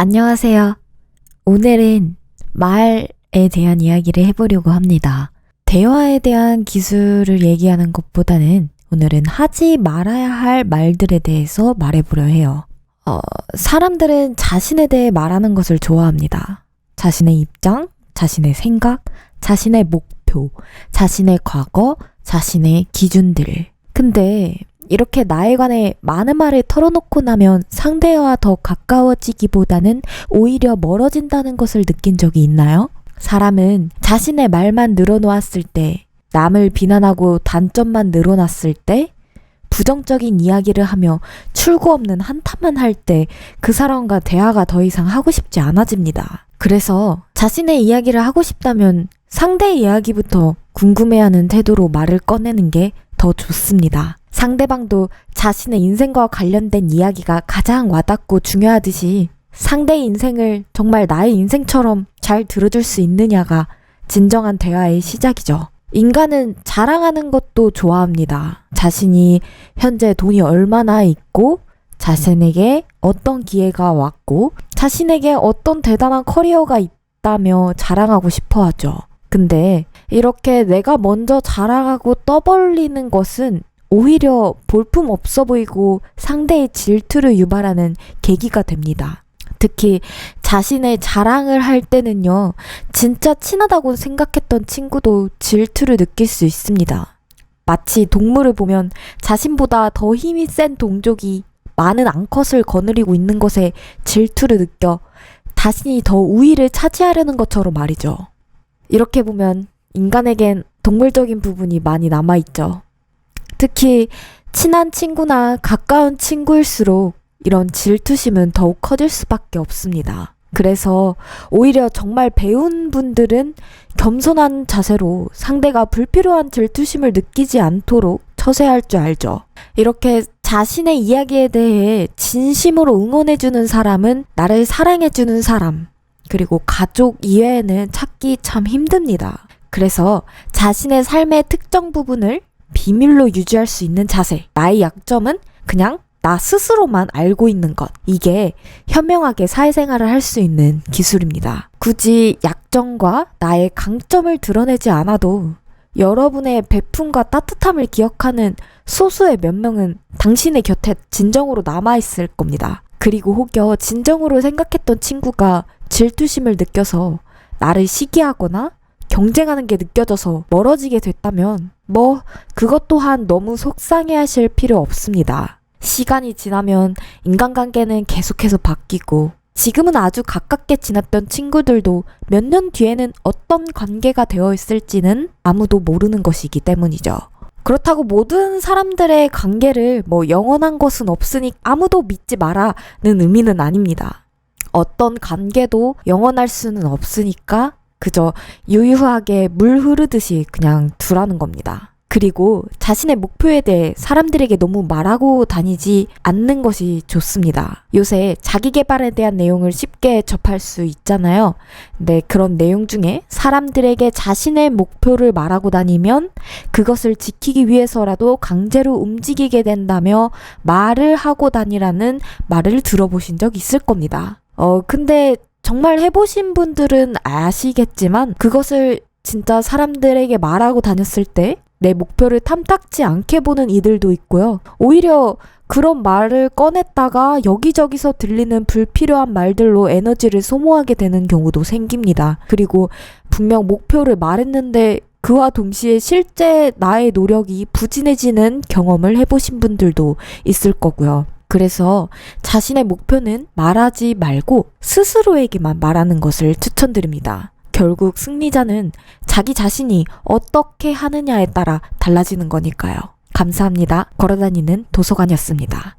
안녕하세요. 오늘은 말에 대한 이야기를 해보려고 합니다. 대화에 대한 기술을 얘기하는 것보다는 오늘은 하지 말아야 할 말들에 대해서 말해보려 해요. 사람들은 자신에 대해 말하는 것을 좋아합니다. 자신의 입장, 자신의 생각, 자신의 목표, 자신의 과거, 자신의 기준들. 근데 이렇게 나에 관해 많은 말을 털어놓고 나면 상대와 더 가까워지기보다는 오히려 멀어진다는 것을 느낀 적이 있나요? 사람은 자신의 말만 늘어놓았을 때, 남을 비난하고 단점만 늘어놨을 때, 부정적인 이야기를 하며 출구 없는 한탄만 할 때 그 사람과 대화가 더 이상 하고 싶지 않아집니다. 그래서 자신의 이야기를 하고 싶다면 상대의 이야기부터 궁금해하는 태도로 말을 꺼내는 게 더 좋습니다. 상대방도 자신의 인생과 관련된 이야기가 가장 와닿고 중요하듯이 상대의 인생을 정말 나의 인생처럼 잘 들어줄 수 있느냐가 진정한 대화의 시작이죠. 인간은 자랑하는 것도 좋아합니다. 자신이 현재 돈이 얼마나 있고, 자신에게 어떤 기회가 왔고, 자신에게 어떤 대단한 커리어가 있다며 자랑하고 싶어 하죠. 근데 이렇게 내가 먼저 자랑하고 떠벌리는 것은 오히려 볼품 없어 보이고 상대의 질투를 유발하는 계기가 됩니다. 특히 자신의 자랑을 할 때는요, 진짜 친하다고 생각했던 친구도 질투를 느낄 수 있습니다. 마치 동물을 보면 자신보다 더 힘이 센 동족이 많은 암컷을 거느리고 있는 것에 질투를 느껴 자신이 더 우위를 차지하려는 것처럼 말이죠. 이렇게 보면 인간에겐 동물적인 부분이 많이 남아있죠. 특히 친한 친구나 가까운 친구일수록 이런 질투심은 더욱 커질 수밖에 없습니다. 그래서 오히려 정말 배운 분들은 겸손한 자세로 상대가 불필요한 질투심을 느끼지 않도록 처세할 줄 알죠. 이렇게 자신의 이야기에 대해 진심으로 응원해주는 사람은 나를 사랑해주는 사람, 그리고 가족 이외에는 찾기 참 힘듭니다. 그래서 자신의 삶의 특정 부분을 비밀로 유지할 수 있는 자세, 나의 약점은 그냥 나 스스로만 알고 있는 것, 이게 현명하게 사회생활을 할 수 있는 기술입니다. 굳이 약점과 나의 강점을 드러내지 않아도 여러분의 베품과 따뜻함을 기억하는 소수의 몇 명은 당신의 곁에 진정으로 남아있을 겁니다. 그리고 혹여 진정으로 생각했던 친구가 질투심을 느껴서 나를 시기하거나 경쟁하는 게 느껴져서 멀어지게 됐다면 그것 또한 너무 속상해 하실 필요 없습니다. 시간이 지나면 인간관계는 계속해서 바뀌고, 지금은 아주 가깝게 지냈던 친구들도 몇 년 뒤에는 어떤 관계가 되어 있을지는 아무도 모르는 것이기 때문이죠. 그렇다고 모든 사람들의 관계를 영원한 것은 없으니 아무도 믿지 마라는 의미는 아닙니다. 어떤 관계도 영원할 수는 없으니까 그저 유유하게 물 흐르듯이 그냥 두라는 겁니다. 그리고 자신의 목표에 대해 사람들에게 너무 말하고 다니지 않는 것이 좋습니다. 요새 자기 개발에 대한 내용을 쉽게 접할 수 있잖아요. 근데 그런 내용 중에 사람들에게 자신의 목표를 말하고 다니면 그것을 지키기 위해서라도 강제로 움직이게 된다며 말을 하고 다니라는 말을 들어보신 적 있을 겁니다. 근데 정말 해보신 분들은 아시겠지만 그것을 진짜 사람들에게 말하고 다녔을 때 내 목표를 탐탁지 않게 보는 이들도 있고요. 오히려 그런 말을 꺼냈다가 여기저기서 들리는 불필요한 말들로 에너지를 소모하게 되는 경우도 생깁니다. 그리고 분명 목표를 말했는데 그와 동시에 실제 나의 노력이 부진해지는 경험을 해보신 분들도 있을 거고요. 그래서 자신의 목표는 말하지 말고 스스로에게만 말하는 것을 추천드립니다. 결국 승리자는 자기 자신이 어떻게 하느냐에 따라 달라지는 거니까요. 감사합니다. 걸어다니는 도서관이었습니다.